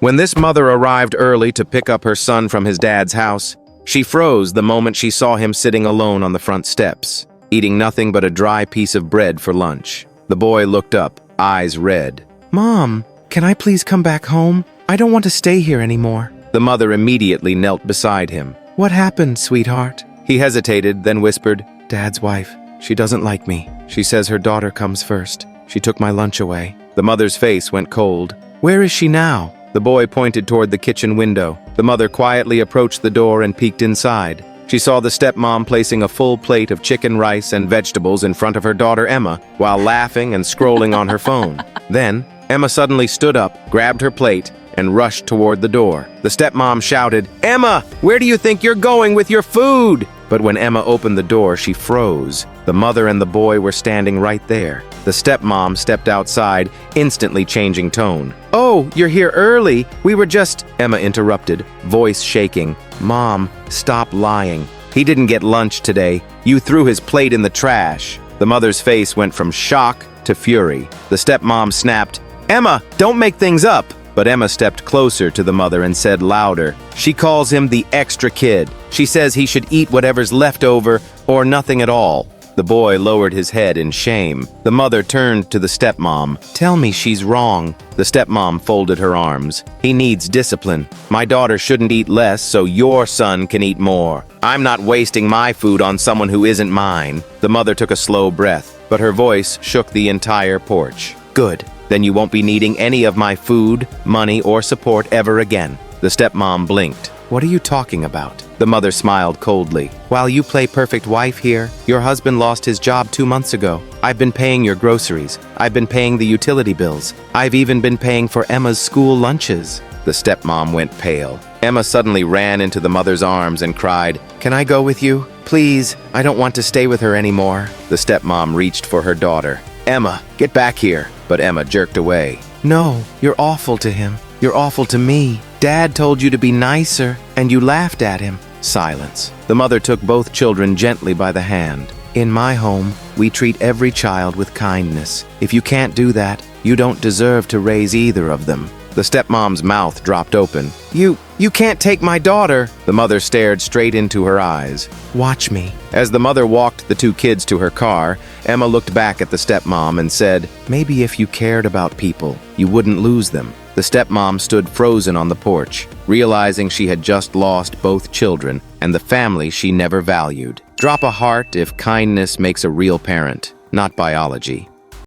When this mother arrived early to pick up her son from his dad's house, she froze the moment she saw him sitting alone on the front steps, eating nothing but a dry piece of bread for lunch. The boy looked up, eyes red. "Mom, can I please come back home? I don't want to stay here anymore." The mother immediately knelt beside him. "What happened, sweetheart?" He hesitated, then whispered, "Dad's wife. She doesn't like me. She says her daughter comes first. She took my lunch away." The mother's face went cold. "Where is she now?" The boy pointed toward the kitchen window. The mother quietly approached the door and peeked inside. She saw the stepmom placing a full plate of chicken, rice, and vegetables in front of her daughter Emma while laughing and scrolling on her phone. Then, Emma suddenly stood up, grabbed her plate, and rushed toward the door. The stepmom shouted, "Emma, where do you think you're going with your food?" But when Emma opened the door, she froze. The mother and the boy were standing right there. The stepmom stepped outside, instantly changing tone. "Oh, you're here early. We were just—" Emma interrupted, voice shaking. "Mom, stop lying. He didn't get lunch today. You threw his plate in the trash." The mother's face went from shock to fury. The stepmom snapped, "Emma, don't make things up." But Emma stepped closer to the mother and said louder, "She calls him the extra kid. She says he should eat whatever's left over or nothing at all." The boy lowered his head in shame. The mother turned to the stepmom. "Tell me she's wrong." The stepmom folded her arms. "He needs discipline. My daughter shouldn't eat less so your son can eat more. I'm not wasting my food on someone who isn't mine." The mother took a slow breath, but her voice shook the entire porch. "Good. Then you won't be needing any of my food, money, or support ever again." The stepmom blinked. "What are you talking about?" The mother smiled coldly. "While you play perfect wife here, your husband lost his job 2 months ago. I've been paying your groceries. I've been paying the utility bills. I've even been paying for Emma's school lunches." The stepmom went pale. Emma suddenly ran into the mother's arms and cried, "Can I go with you? Please, I don't want to stay with her anymore." The stepmom reached for her daughter. "Emma, get back here." But Emma jerked away. "No, you're awful to him. You're awful to me. Dad told you to be nicer, and you laughed at him." Silence. The mother took both children gently by the hand. "In my home, we treat every child with kindness. If you can't do that, you don't deserve to raise either of them." The stepmom's mouth dropped open. You can't take my daughter." The mother stared straight into her eyes. "Watch me." As the mother walked the 2 kids to her car, Emma looked back at the stepmom and said, "Maybe if you cared about people, you wouldn't lose them." The stepmom stood frozen on the porch, realizing she had just lost both children and the family she never valued. Drop a heart if kindness makes a real parent, not biology.